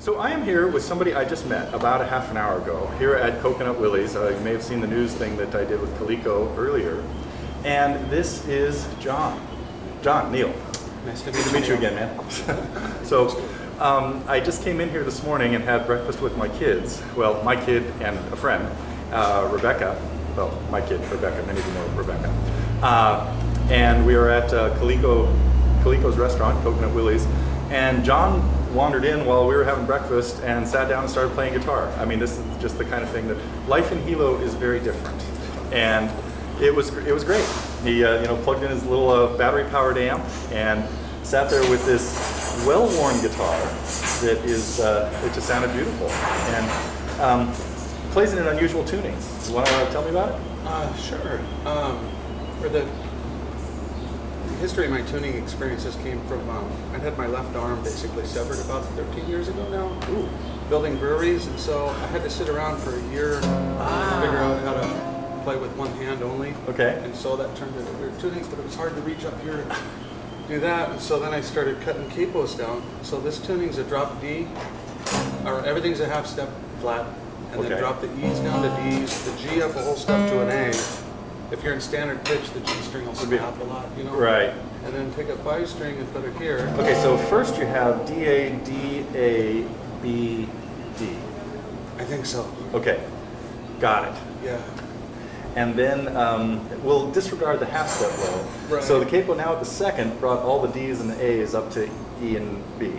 So I am here with somebody I just met about a half an hour ago here at Coconut Willy's. You may have seen the news thing that I did with Kaliko earlier. And this is John. John, Neil. Nice to meet you again, man. So I just came in here this morning and had breakfast with my kids. Well, my kid and a friend, Rebecca. Well, my kid, Rebecca. Many of you know Rebecca. And we were at Kaliko's restaurant, Coconut Willy's. And John wandered in while we were having breakfast and sat down and started playing guitar. I mean, this is just the kind of thing that life in Hilo is very different, and it was great. He plugged in his little battery-powered amp and sat there with this well-worn guitar that is it just sounded beautiful, and plays in an unusual tuning. You want to tell me about it? Sure. For the history of my tuning experiences came from, I had my left arm basically severed about 13 years ago now. Ooh. Building breweries, and so I had to sit around for a year to figure out how to play with one hand only. Okay. And so that turned into weird tunings, but it was hard to reach up here to do that, and so then I started cutting capos down. So this tuning's a drop D, or everything's a half step flat, and then drop the E's down to D's, the G up a whole step to an A. If you're in standard pitch, the G string will snap a lot, you know? Right. And then take a 5 string and put it here. Okay, so first you have D, A, D, A, B, D. I think so. Okay, got it. Yeah. And then we'll disregard the half step though. Right. So the capo now at the second brought all the D's and the A's up to E and B.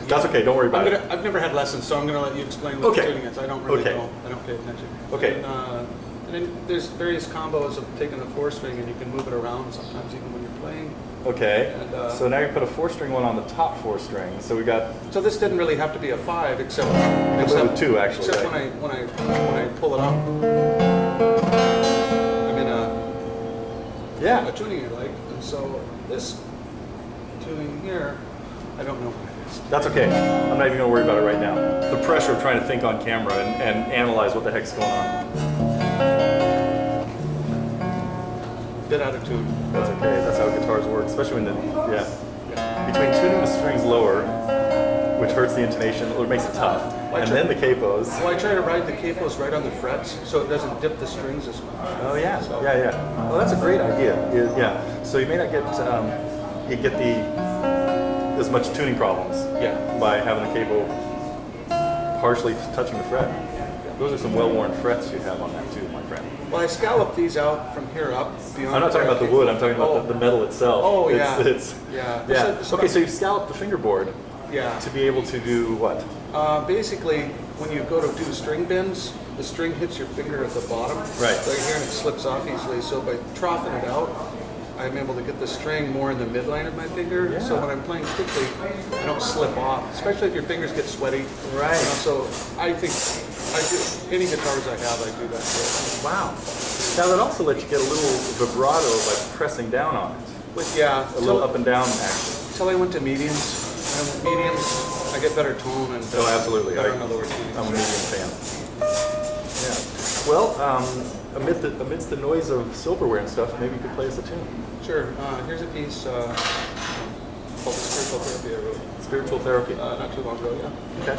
That's okay, don't worry about it. I've never had lessons, so I'm going to let you explain what the tuning is. I don't really know. I don't pay attention. Okay. And then there's various combos of taking a 4 string, and you can move it around sometimes even when you're playing. Okay. And, so now you put a 4 string one on the top 4 string. So we got. So this didn't really have to be a 5, except with 2 actually. Except right? when I pull it up, I'm in a tuning I like, and so this tuning here, I don't know what it is. That's okay. I'm not even going to worry about it right now. The pressure of trying to think on camera and analyze what the heck's going on. Bit out of tune. That's okay. That's how guitars work, especially when between tuning the strings lower, which hurts the intonation, or makes it tough, and then the capos. Well, I try to ride the capos right on the frets, so it doesn't dip the strings as much. Oh yeah, So, yeah. Well, that's a great idea. Yeah. So you may not get as much tuning problems. Yeah. By having the capo partially touching the fret. Those are some well-worn frets you have on that too, my friend. Well, I scallop these out from here up. I'm not talking about the wood. I'm talking about the metal itself. Oh yeah. Yeah. Okay, so you've scalloped the fingerboard. Yeah. To be able to do what? Basically, when you go to do string bends, the string hits your finger at the bottom. Right here, and it slips off easily. So by troughing it out, I'm able to get the string more in the midline of my finger. Yeah. So when I'm playing quickly, I don't slip off, especially if your fingers get sweaty. Right. So I think any guitars I have, I do that with. Wow. Now that also lets you get a little vibrato by pressing down on it. A little up and down action. Until I went to mediums. And with mediums, I get better tone and absolutely. better on the lower tunings. I'm a medium fan. Yeah. Well, amidst the noise of silverware and stuff, maybe you could play us a tune. Sure. Here's a piece called the Spiritual Therapy I wrote. Spiritual Therapy. Not too long ago, yeah. Okay.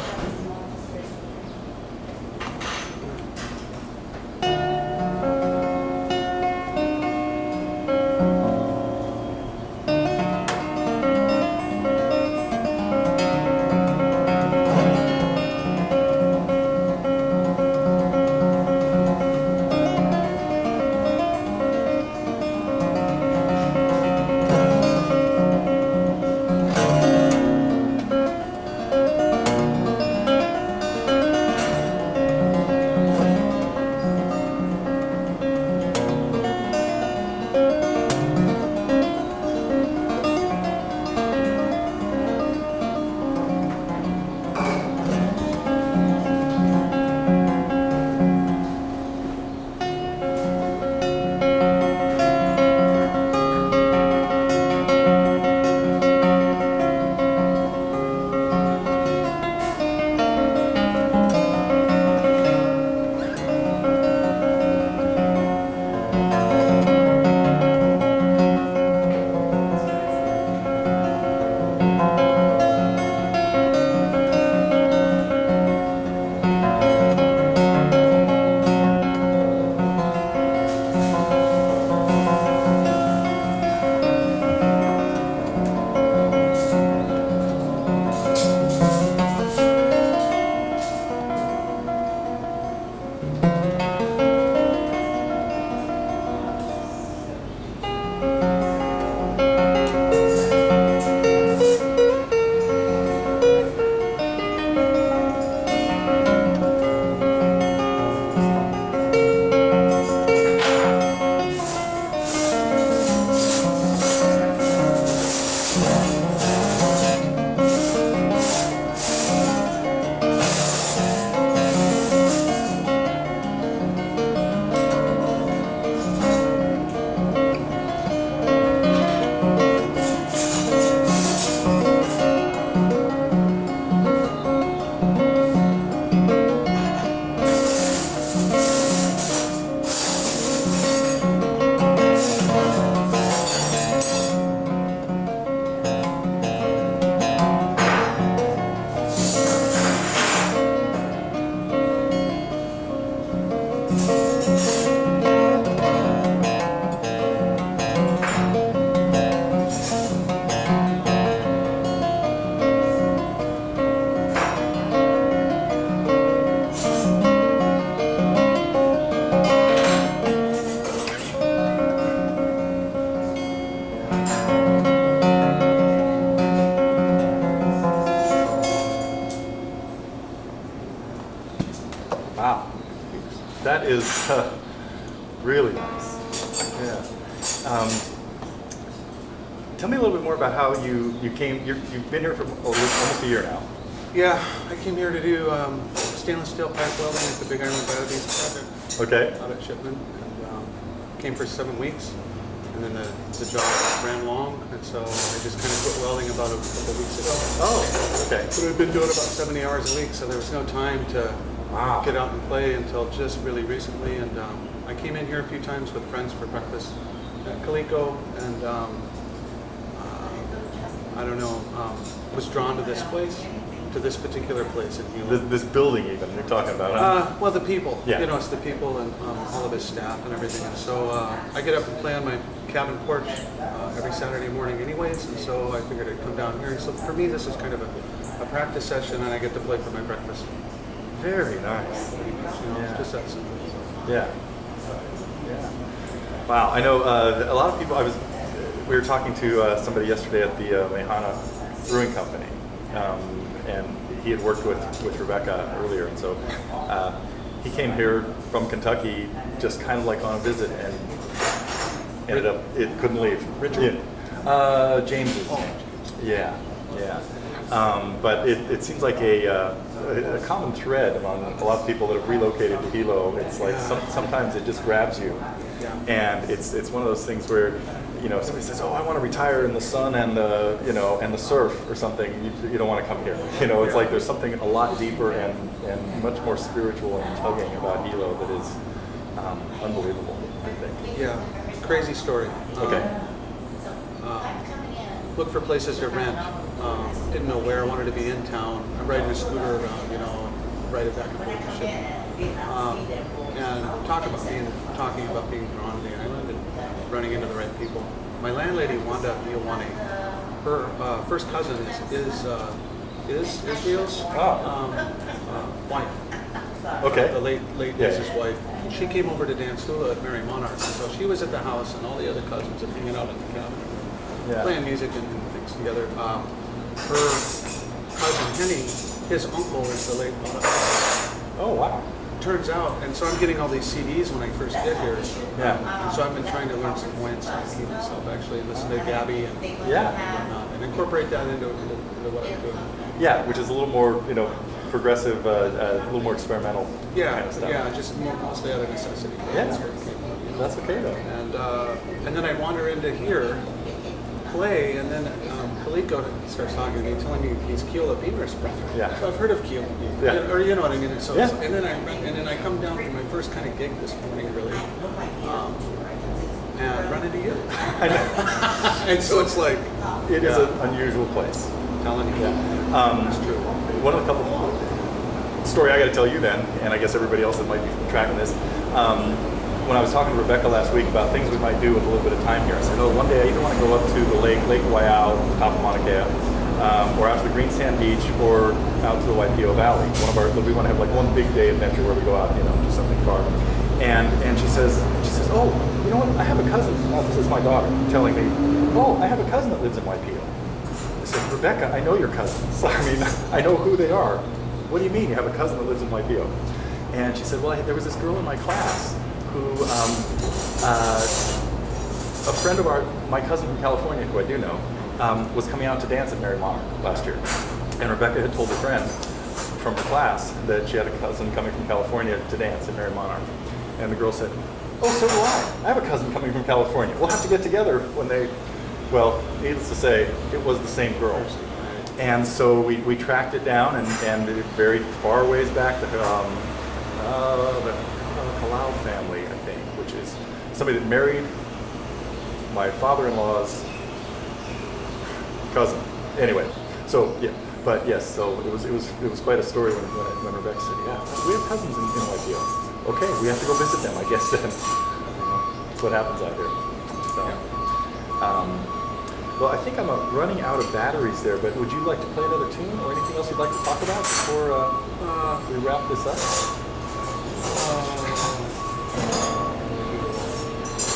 is really nice. Yeah. Tell me a little bit more about how you came. You've been here for almost a year now. Yeah, I came here to do stainless steel pipe welding at the Big Iron Biodiesel project. Okay. Out at Shipman, and came for 7 weeks, and then the job ran long, and so I just kind of quit welding about a couple of weeks ago. Oh, okay. But I've been doing about 70 hours a week, so there was no time to get out and play until just really recently. And I came in here a few times with friends for breakfast at Kaliko, and I don't know, was drawn to this place. To this particular place in Hilo. This building even you're talking about, huh? Well, the people. Yeah. You know, it's the people and all of his staff and everything. And so I get up and play on my cabin porch every Saturday morning anyways, and so I figured I'd come down here. And so for me, this is kind of a practice session, and I get to play for my breakfast. Very nice. You know, it's just that simple. So. Yeah. Yeah. Wow. I know a lot of people. We were talking to somebody yesterday at the Mehana Brewing Company. And he had worked with Rebecca earlier, and so he came here from Kentucky just kind of like on a visit, and ended up it couldn't leave. Richard? Yeah. James. Yeah, yeah. But it seems like a common thread among a lot of people that have relocated to Hilo. It's like sometimes it just grabs you, and it's one of those things where, you know, if somebody says, "Oh, I want to retire in the sun and the, you know, and the surf or something," you don't want to come here. You know, it's like there's something a lot deeper and much more spiritual and tugging about Hilo that is unbelievable, I think. Yeah, crazy story. Okay. Looked for places to rent. Didn't know where. I wanted to be in town. I'm riding a scooter around, you know, ride it back and forth to Shipman. And talking about being drawn to the island and running into the right people. My landlady, Wanda Iowane, her first cousin is Israel's wife. Okay. The late Mrs. wife. She came over to dance hula at Mary Monarch, and so she was at the house, and all the other cousins are hanging out in the cabin, playing music and things together. Her cousin Henny, his uncle is the late Bono. Oh wow. Turns out, and so I'm getting all these CDs when I first get here. And so I've been trying to learn some Hawaiian stuff to myself, actually, listen to Gabby and whatnot, and incorporate that into what I'm doing. Yeah, which is a little more, you know, progressive, a little more experimental kind of stuff. Yeah, just mostly out of necessity. That's okay though. And then I wander into here, play, and then Kaliko starts talking to me, telling me he's Kaliko Beamer-Trapp. Yeah. So I've heard of Kaliko Beamer, or you know what I mean. And so, and then I come down for my first kind of gig this morning, really, and run into you. I know. And so it's like It is an unusual place. I'm telling you. It's true. One of the couple story I got to tell you then, and I guess everybody else that might be tracking this. When I was talking to Rebecca last week about things we might do with a little bit of time here, I said, one day I either want to go up to the Lake Waiau, top of Mauna Kea, or out to the Green Sand Beach, or out to the Waipio Valley. We want to have like one big day adventure where we go out, you know, do something far. And she says, oh, you know what? I have a cousin. This is my daughter telling me, oh, I have a cousin that lives in Waipio. I said, Rebecca, I know your cousins. I mean, I know who they are. What do you mean you have a cousin that lives in Waipio? And she said, well, there was this girl in my class who, a friend of my cousin from California, who I do know, was coming out to dance at Mary Monarch last year. And Rebecca had told a friend from her class that she had a cousin coming from California to dance at Mary Monarch. And the girl said, oh, so do I. I have a cousin coming from California. We'll have to get together when well, needless to say, it was the same girl. And so we tracked it down and it varied far ways back to the Kalau family, I think, which is somebody that married my father-in-law's cousin. Anyway, so yeah, but yes, so it was quite a story when Rebecca said, yeah, we have cousins in Waipio. Okay, we have to go visit them, I guess then. That's what happens out here. So, well, I think I'm running out of batteries there, but would you like to play another tune or anything else you'd like to talk about before we wrap this up?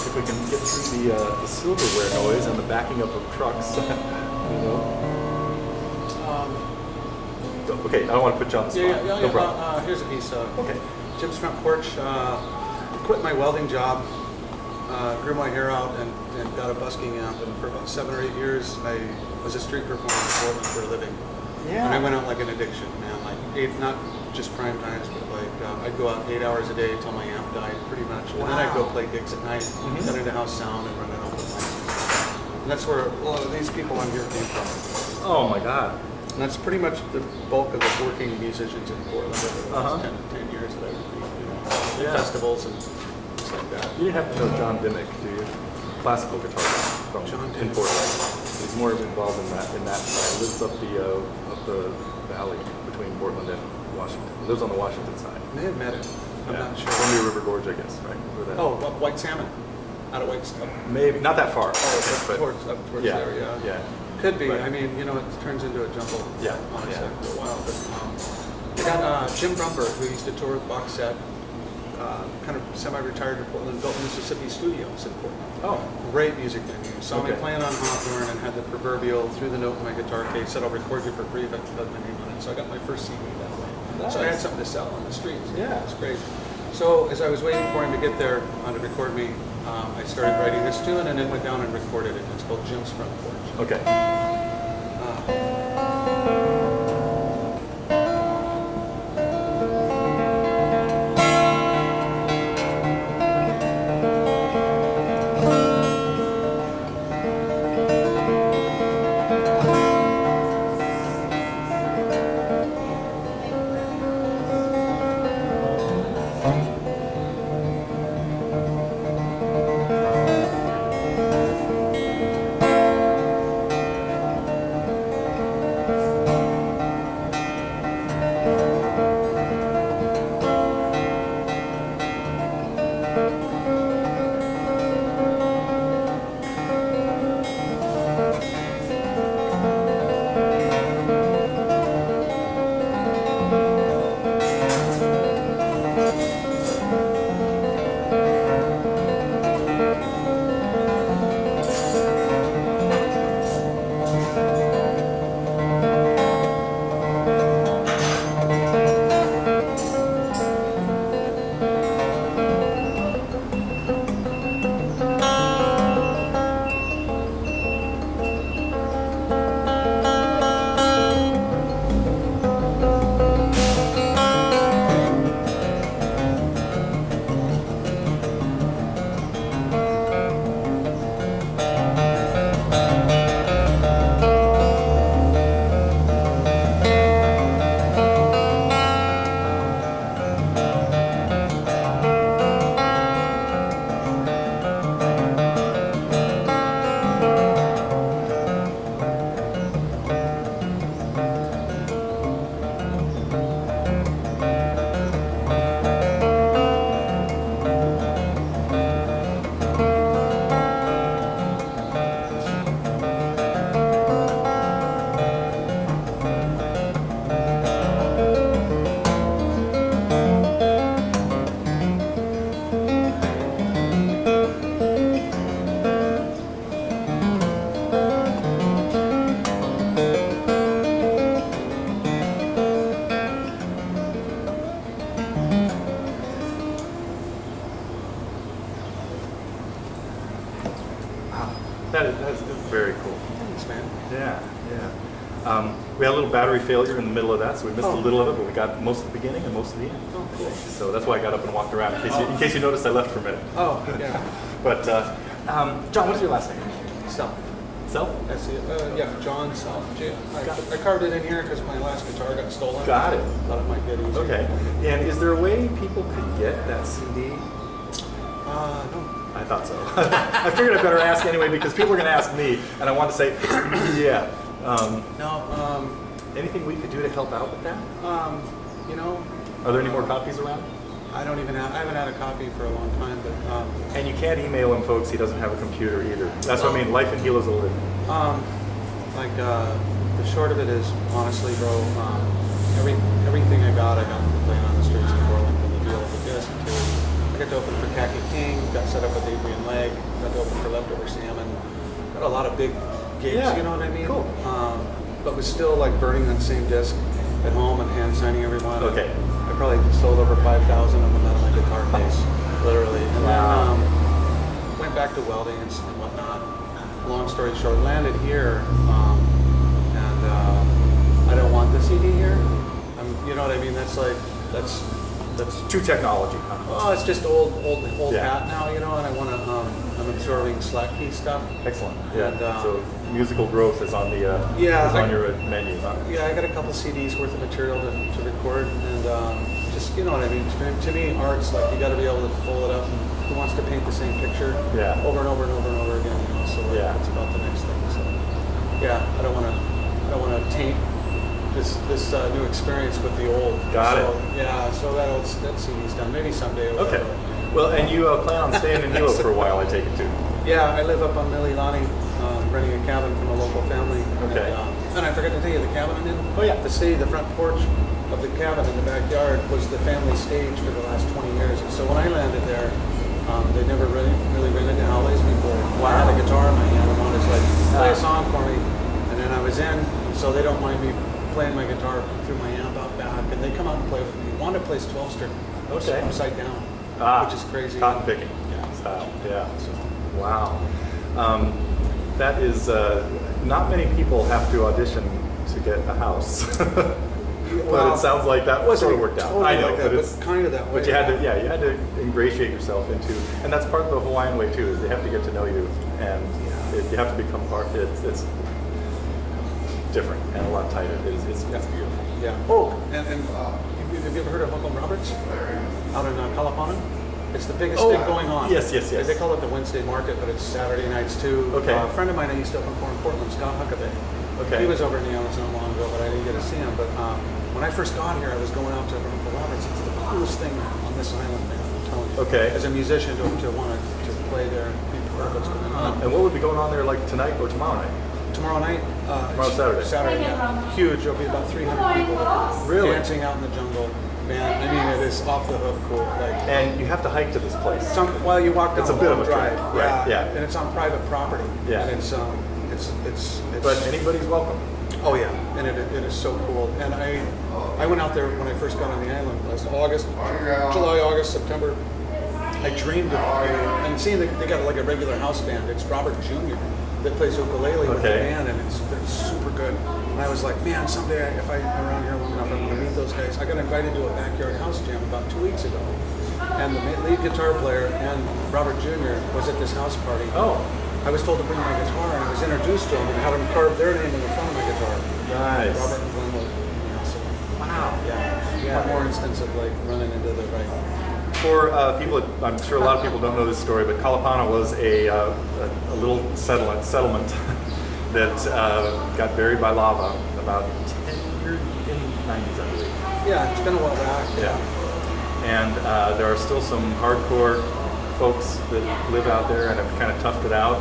If we can get through the silverware noise and the backing up of trucks. Okay, I don't want to put you on the spot. No problem. Here's a piece. Okay. Jim's front porch. quit my welding job, grew my hair out, and got a busking amp. And for about 7 or 8 years, I was a street performer in Portland for a living. Yeah. And I went out like an addiction, man. Like not just prime times, but like I'd go out 8 hours a day till my amp died, pretty much. And then I'd go play gigs at night, got into house sound, and run it open mics. And that's where a lot of these people on here came from. Oh my God. And that's pretty much the bulk of the working musicians in Portland over the last 10 years that I've been, festivals and things like that. You have to know John Dimmick, do you? Classical guitar from in Portland. He's more involved in that side. He lives up the valley between Portland and Washington. He lives on the Washington side. I may have met him. I'm not sure. Columbia River Gorge, I guess, right? Oh, White Salmon. Out of White Salmon. Maybe not that far. Up towards there, yeah. Yeah. Could be. Right. I mean, you know, it turns into a jumble. Yeah. Honestly, for a while. But we got Jim Brumper, who used to tour with Box Set, kind of semi-retired in Portland, built Mississippi Studios in Portland. Oh. Great music venue. Saw me playing on Hawthorne and had the proverbial threw the note in my guitar case, said I'll record you for free if I can put my name on it. So I got my first CD that way. Nice. So I had something to sell on the streets. Yeah. It was great. So as I was waiting for him to get there to record me, I started writing this tune and then went down and recorded it. It's called Jim's Front Porch. Okay. That's very cool. Thanks, man. Yeah, yeah. We had a little battery failure in the middle of that, so we missed a little of it, but we got most of the beginning and most of the end. Oh, cool. So that's why I got up and walked around, in case you noticed I left for a minute. Oh, yeah. But, John, what is your last name? Self. Self? That's it. Yeah, John Self. I carved it in here because my last guitar got stolen. Got it. Thought it might get easier. Okay. And is there a way people could get that CD? No. I thought so. I figured I better ask anyway because people are going to ask me, and I want to say, yeah. No. Anything we could do to help out with that? You know. Are there any more copies around? I haven't had a copy for a long time, but. And you can't email him, folks. He doesn't have a computer either. That's what I mean. Life in Hilo's a living. The short of it is, honestly, bro. Everything I got from playing on the streets in Portland, from the deal with the disc to. I got to open for Khaki King, got set up with Adrian Legg, got to open for Leftover Salmon, got a lot of big gigs, you know what I mean? Cool. But was still like burning that same disc at home and hand signing everyone. Okay. I probably sold over 5,000 of them out of my guitar case. literally. And Wow. then went back to welding and whatnot. Long story short, landed here, and I don't want the CD here. You know what I mean? That's Too technology, huh? well, it's just old Yeah. hat now, you know, and I want to. I'm absorbing slack key stuff. Excellent. Yeah. And, So musical growth is on the on your menu, huh? Yeah, I got a couple CDs worth of material to record, and just you know what I mean. To me, art's like you got to be able to pull it up. And who wants to paint the same picture Yeah. over and over and over and over again? You know, so like, Yeah. it's about the next thing. So yeah, I don't want to taint this new experience with the old. Got it. Yeah, so that CD's done. Maybe someday. Or Okay. whatever. Well, and you plan on staying in Hilo for a while, I take it too. Yeah, I live up on Mililani, renting a cabin from a local family. Okay. And I forgot to tell you, the cabin I'm in. Oh, yeah. The front porch of the cabin in the backyard was the family stage for the last 20 years. So when I landed there, they never really rented to howlays before. Wow. I had a guitar in my hand and wanted to like play a song for me, and then I was in, so they don't mind me playing my guitar through my amp out back, and they come out and play with me. Wanda plays 12 string, Okay. upside down, which is crazy. Cotton picking Yeah. style. Yeah. So, Wow. That is, not many people have to audition to get a house. But well, it sounds like that sort of worked out. totally I know, like that, but it's kind of that way. But you had to ingratiate yourself into, and that's part of the Hawaiian way too. Is they have to get to know you, and you have to become part. It's different and a lot tighter. It's beautiful. Yeah. Oh, and have you ever heard of Uncle Roberts out in Kalapana? It's the biggest thing going on. Yes. They call it the Wednesday market, but it's Saturday nights too. Okay. A friend of mine I used to open for in Portland, Scott Huckabee. Okay. He was over in the islands not long ago, but I didn't get to see him. But when I first got here, I was going out to Uncle Roberts. It's the coolest thing on this island, man. I'm telling you. Okay. As a musician, to want to play there and be part of what's going on. And what would be going on there like tonight or tomorrow night? Tomorrow night. Tomorrow's Saturday. Saturday, yeah. Huge. There'll be about 300 people Really? dancing out in the jungle. Man, I mean, it is off the hook cool. Like, And you have to hike to this place. well, you walk down It's a the bit of long a drive, trek, right, yeah. and it's on private property. Yeah. And it's But anybody's welcome. oh yeah, and it is so cool. And I went out there when I first got on the island last July, August, September. I dreamed of and seeing that they got like a regular house band. It's Robert Jr. that plays ukulele with the Okay. band, and they're super good. And I was like, man, someday if I'm around here long enough, I'm going to meet those guys. I got invited to a backyard house jam about 2 weeks ago, and the lead guitar player and Robert Jr. was at this house party. Oh, I was told to bring my guitar, and I was introduced to them and had them carve their name in the front of my guitar. nice. Robert and Glenn Wood. So, Wow. yeah. One more instance of like running into the right. For people, I'm sure a lot of people don't know this story, but Kalapana was a little settlement that got buried by lava about 10 years in the 90s, I believe. Yeah, it's been a while back. Yeah. And there are still some hardcore folks that live out there and have kind of toughed it out.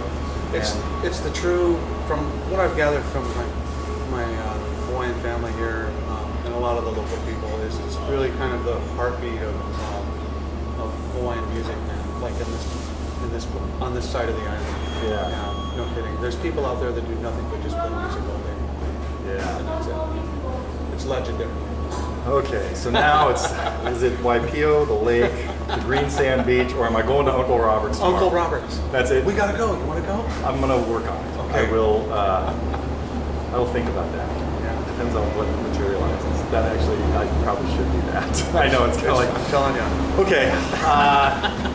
It's the true, from what I've gathered from my Hawaiian family here and a lot of the local people, is it's really kind of the heartbeat of Hawaiian music, man. Like on this side of the island. Yeah. No kidding. There's people out there that do nothing but just play music all day. Yeah. And that's it. It's legendary. Okay, so now is it Waipio, the lake, the green sand beach, or am I going to Uncle Robert's tomorrow? Uncle Robert's. That's it? We gotta go. You wanna go? I'm gonna work on it. Okay. I will think about that. Yeah. Depends on what materializes. That actually, I probably should do that. I know, it's kind of like, I'm telling you. okay.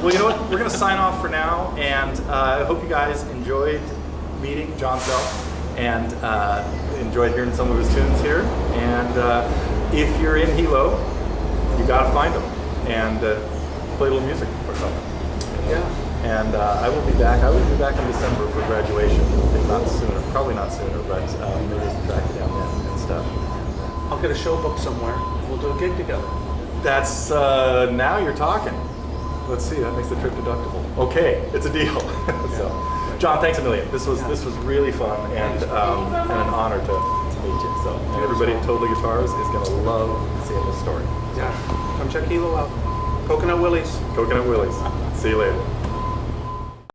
Well, you know what? We're going to sign off for now, and I hope you guys enjoyed meeting John Self and enjoyed hearing some of his tunes here. And if you're in Hilo, you got to find him and play a little music or something. Yeah. And I will be back. I will be back in December for graduation, if not sooner. Probably not sooner, but maybe we can track it down then and stuff. I'll get a show booked somewhere. We'll do a gig together. That's now you're talking. Let's see. That makes the trip deductible. Okay, it's a deal. So, John, thanks a million. This was really fun and an honor to meet you. So, and everybody at Totally Guitars is gonna love seeing this story. Yeah. Come check Hilo out. Coconut Willy's. Coconut Willy's. See you later.